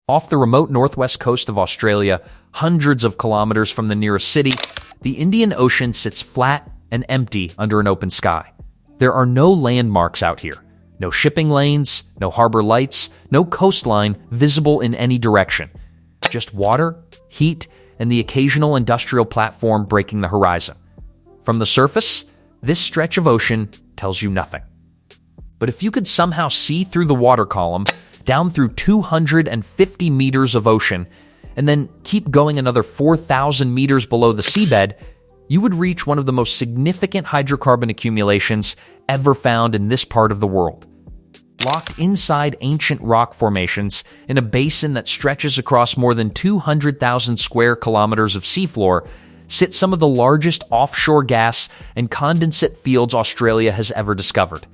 Off the remote northwest coast of Australia, hundreds of kilometers from the nearest city, the Indian Ocean sits flat and empty under an open sky. There are no landmarks out here. No shipping lanes, no harbor lights, no coastline visible in any direction. Just water, heat, and the occasional industrial platform breaking the horizon. From the surface, this stretch of ocean tells you nothing. But if you could somehow see through the water column, down through 250 meters of ocean, and then keep going another 4,000 meters below the seabed, you would reach one of the most significant hydrocarbon accumulations ever found in this part of the world. Locked inside ancient rock formations in a basin that stretches across more than 200,000 square kilometers of seafloor, sit some of the largest offshore gas and condensate fields Australia has ever discovered.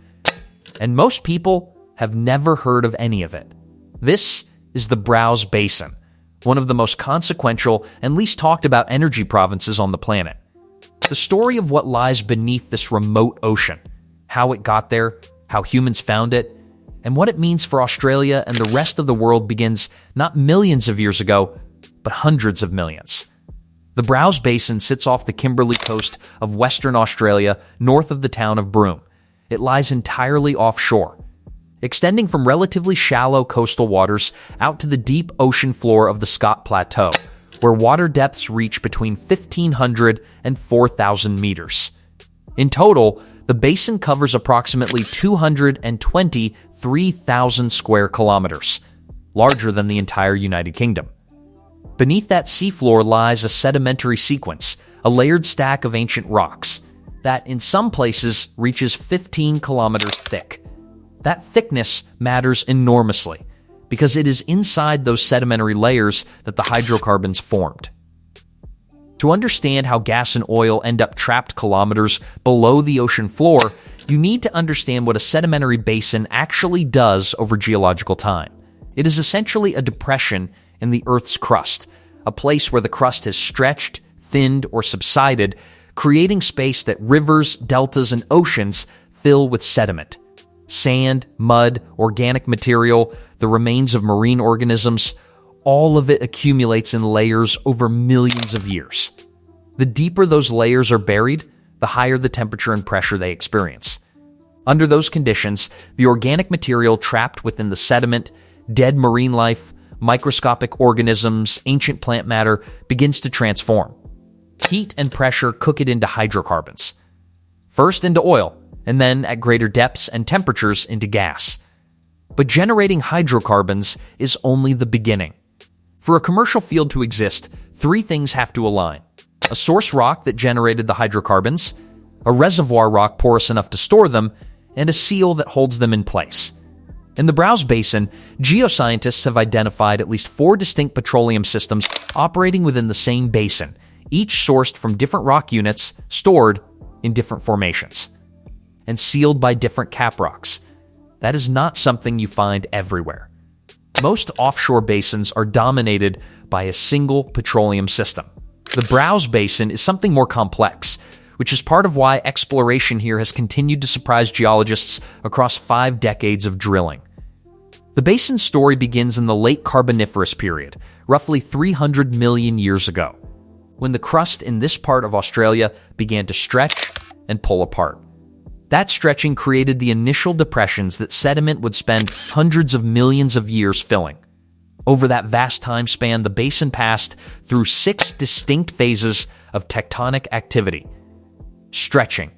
And most people have never heard of any of it. This is the Browse Basin, one of the most consequential and least talked about energy provinces on the planet. The story of what lies beneath this remote ocean, how it got there, how humans found it, and what it means for Australia and the rest of the world begins not millions of years ago, but hundreds of millions. The Browse Basin sits off the Kimberley coast of Western Australia, north of the town of Broome. It lies entirely offshore, extending from relatively shallow coastal waters out to the deep ocean floor of the Scott Plateau, where water depths reach between 1,500 and 4,000 meters. In total, the basin covers approximately 223,000 square kilometers, larger than the entire United Kingdom. Beneath that seafloor lies a sedimentary sequence, a layered stack of ancient rocks, that in some places reaches 15 kilometers thick. That thickness matters enormously, because it is inside those sedimentary layers that the hydrocarbons formed. To understand how gas and oil end up trapped kilometers below the ocean floor, you need to understand what a sedimentary basin actually does over geological time. It is essentially a depression in the Earth's crust, a place where the crust has stretched, thinned, or subsided, creating space that rivers, deltas, and oceans fill with sediment. Sand, mud, organic material, the remains of marine organisms, all of it accumulates in layers over millions of years. The deeper those layers are buried, the higher the temperature and pressure they experience. Under those conditions, the organic material trapped within the sediment, dead marine life, microscopic organisms, ancient plant matter begins to transform. Heat and pressure cook it into hydrocarbons. First into oil, and then at greater depths and temperatures into gas. But generating hydrocarbons is only the beginning. For a commercial field to exist, three things have to align: a source rock that generated the hydrocarbons, a reservoir rock porous enough to store them, and a seal that holds them in place. In the Browse Basin, geoscientists have identified at least 4 distinct petroleum systems operating within the same basin, each sourced from different rock units stored in different formations, and sealed by different cap rocks. That is not something you find everywhere. Most offshore basins are dominated by a single petroleum system. The Browse Basin is something more complex, which is part of why exploration here has continued to surprise geologists across 5 decades of drilling. The basin's story begins in the late Carboniferous period, roughly 300 million years ago, when the crust in this part of Australia began to stretch and pull apart. That stretching created the initial depressions that sediment would spend hundreds of millions of years filling. Over that vast time span, the basin passed through 6 distinct phases of tectonic activity: stretching,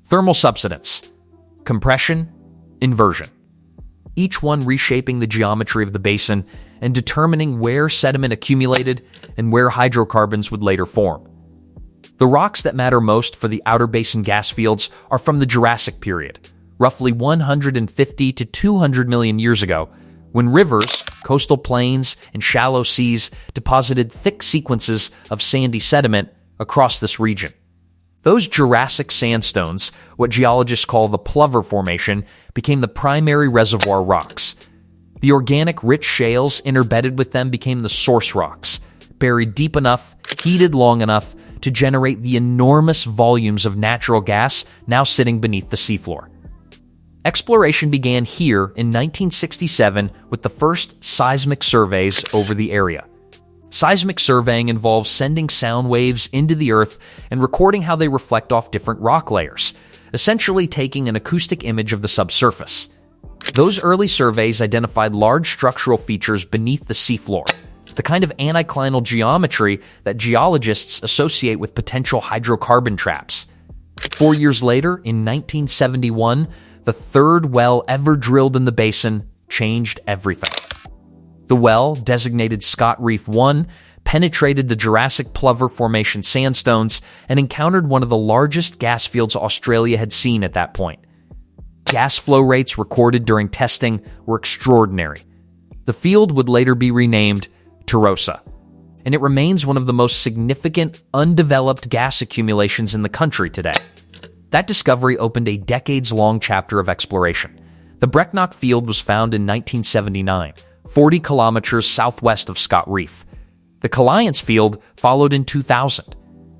thermal subsidence, compression, inversion. Each one reshaping the geometry of the basin and determining where sediment accumulated and where hydrocarbons would later form. The rocks that matter most for the outer basin gas fields are from the Jurassic period, roughly 150 to 200 million years ago, when rivers, coastal plains, and shallow seas deposited thick sequences of sandy sediment across this region. Those Jurassic sandstones, what geologists call the Plover Formation, became the primary reservoir rocks. The organic, rich shales interbedded with them became the source rocks, buried deep enough, heated long enough to generate the enormous volumes of natural gas now sitting beneath the seafloor. Exploration began here in 1967 with the first seismic surveys over the area. Seismic surveying involves sending sound waves into the earth and recording how they reflect off different rock layers, essentially taking an acoustic image of the subsurface. Those early surveys identified large structural features beneath the seafloor, the kind of anticlinal geometry that geologists associate with potential hydrocarbon traps. 4 years later, in 1971, the third well ever drilled in the basin changed everything. The well, designated Scott Reef 1, penetrated the Jurassic Plover Formation sandstones and encountered one of the largest gas fields Australia had seen at that point. Gas flow rates recorded during testing were extraordinary. The field would later be renamed Tarossa, and it remains one of the most significant undeveloped gas accumulations in the country today. That discovery opened a decades-long chapter of exploration. The Brecknock field was found in 1979, 40 kilometers southwest of Scott Reef. The Caliance field followed in 2000.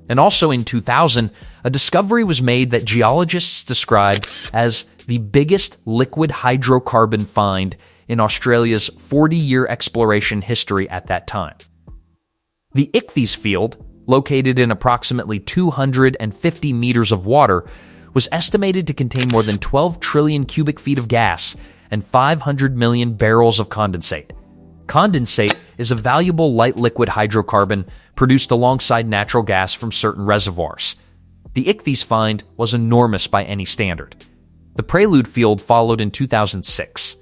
And also in 2000, a discovery was made that geologists described as the biggest liquid hydrocarbon find in Australia's 40-year exploration history at that time. The Ichthys field, located in approximately 250 meters of water, was estimated to contain more than 12 trillion cubic feet of gas and 500 million barrels of condensate. Condensate is a valuable light liquid hydrocarbon produced alongside natural gas from certain reservoirs. The Ichthys find was enormous by any standard. The Prelude field followed in 2006.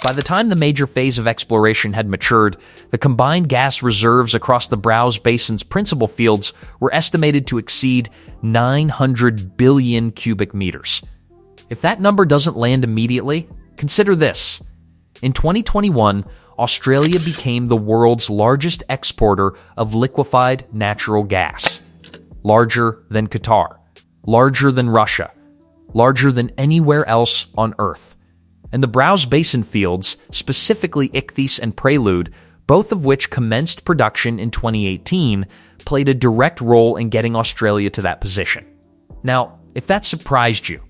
By the time the major phase of exploration had matured, the combined gas reserves across the Browse Basin's principal fields were estimated to exceed 900 billion cubic meters. If that number doesn't land immediately, consider this. In 2021, Australia became the world's largest exporter of liquefied natural gas. Larger than Qatar, larger than Russia, larger than anywhere else on Earth. And the Browse Basin fields, specifically Ichthys and Prelude, both of which commenced production in 2018, played a direct role in getting Australia to that position. Now, if that surprised you,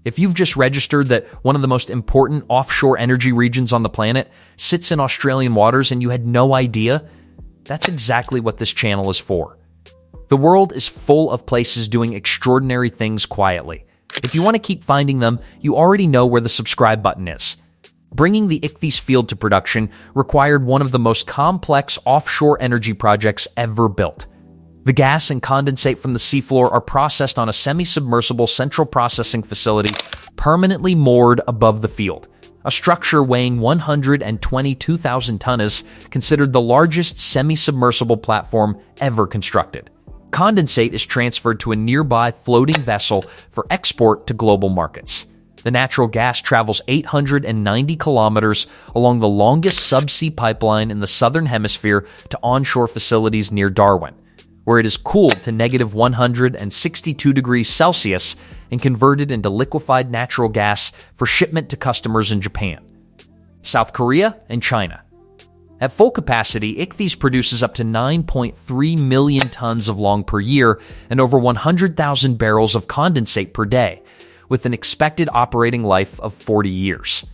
if you've just registered that one of the most important offshore energy regions on the planet sits in Australian waters and you had no idea, that's exactly what this channel is for. The world is full of places doing extraordinary things quietly. If you want to keep finding them, you already know where the subscribe button is. Bringing the Ichthys field to production required one of the most complex offshore energy projects ever built. The gas and condensate from the seafloor are processed on a semi-submersible central processing facility permanently moored above the field. A structure weighing 122,000 tonnes, considered the largest semi-submersible platform ever constructed. Condensate is transferred to a nearby floating vessel for export to global markets. The natural gas travels 890 kilometers along the longest subsea pipeline in the southern hemisphere to onshore facilities near Darwin, where it is cooled to negative 162 degrees Celsius and converted into liquefied natural gas for shipment to customers in Japan, South Korea, and China. At full capacity, Ichthys produces up to 9.3 million tons of long per year and over 100,000 barrels of condensate per day, with an expected operating life of 40 years.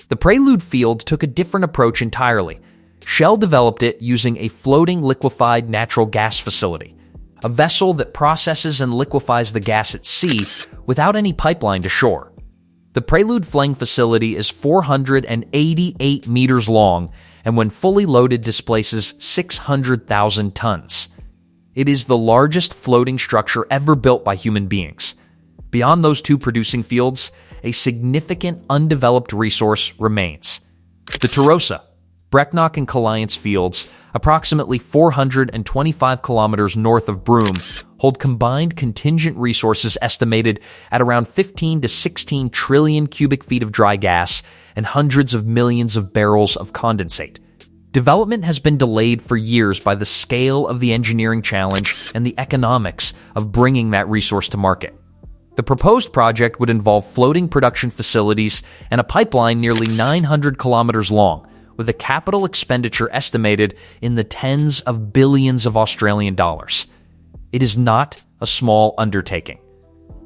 The Prelude field took a different approach entirely. Shell developed it using a floating liquefied natural gas facility, a vessel that processes and liquefies the gas at sea without any pipeline to shore. The Prelude Flang facility is 488 meters long and when fully loaded displaces 600,000 tons. It is the largest floating structure ever built by human beings. Beyond those two producing fields, a significant undeveloped resource remains. The Tarossa, Brecknock and Caliance fields, approximately 425 kilometers north of Broome, hold combined contingent resources estimated at around 15 to 16 trillion cubic feet of dry gas and hundreds of millions of barrels of condensate. Development has been delayed for years by the scale of the engineering challenge and the economics of bringing that resource to market. The proposed project would involve floating production facilities and a pipeline nearly 900 kilometers long, with a capital expenditure estimated in the tens of billions of Australian dollars. It is not a small undertaking.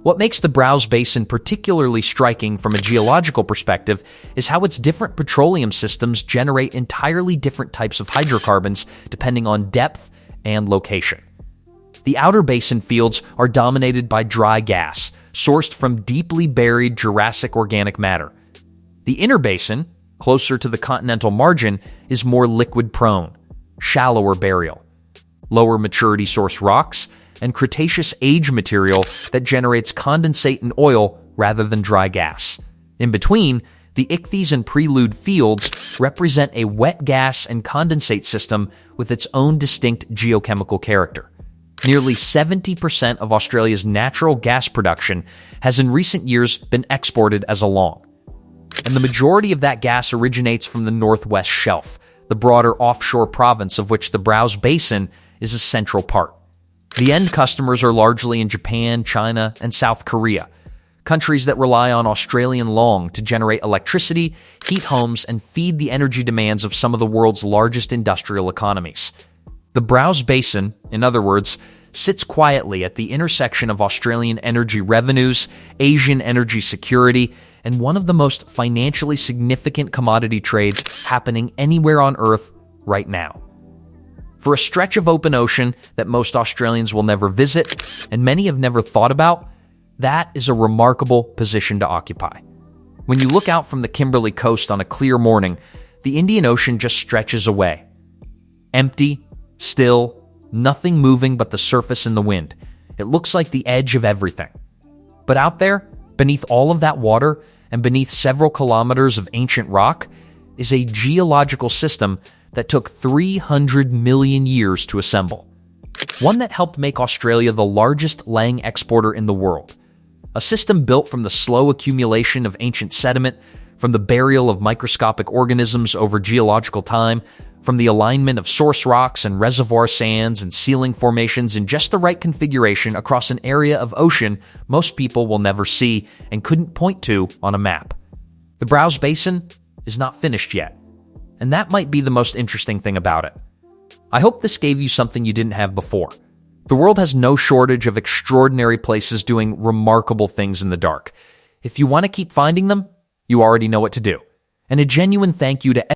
What makes the Browse Basin particularly striking from a geological perspective is how its different petroleum systems generate entirely different types of hydrocarbons depending on depth and location. The outer basin fields are dominated by dry gas, sourced from deeply buried Jurassic organic matter. The inner basin, closer to the continental margin, is more liquid-prone, shallower burial, lower maturity source rocks, and Cretaceous age material that generates condensate and oil rather than dry gas. In between, the Ichthys and Prelude fields represent a wet gas and condensate system with its own distinct geochemical character. Nearly 70% of Australia's natural gas production has in recent years been exported as a long. And the majority of that gas originates from the Northwest Shelf, the broader offshore province of which the Browse Basin is a central part. The end customers are largely in Japan, China, and South Korea, countries that rely on Australian long to generate electricity, heat homes, and feed the energy demands of some of the world's largest industrial economies. The Browse Basin, in other words, sits quietly at the intersection of Australian energy revenues, Asian energy security, and one of the most financially significant commodity trades happening anywhere on Earth right now. For a stretch of open ocean that most Australians will never visit, and many have never thought about, that is a remarkable position to occupy. When you look out from the Kimberley coast on a clear morning, the Indian Ocean just stretches away. Empty, still, nothing moving but the surface and the wind. It looks like the edge of everything. But out there, beneath all of that water, and beneath several kilometers of ancient rock, is a geological system that took 300 million years to assemble. One that helped make Australia the largest lang exporter in the world. A system built from the slow accumulation of ancient sediment, from the burial of microscopic organisms over geological time, from the alignment of source rocks and reservoir sands and sealing formations in just the right configuration across an area of ocean most people will never see and couldn't point to on a map. The Browse Basin is not finished yet, and that might be the most interesting thing about it. I hope this gave you something you didn't have before. The world has no shortage of extraordinary places doing remarkable things in the dark. If you want to keep finding them, you already know what to do. And a genuine thank you to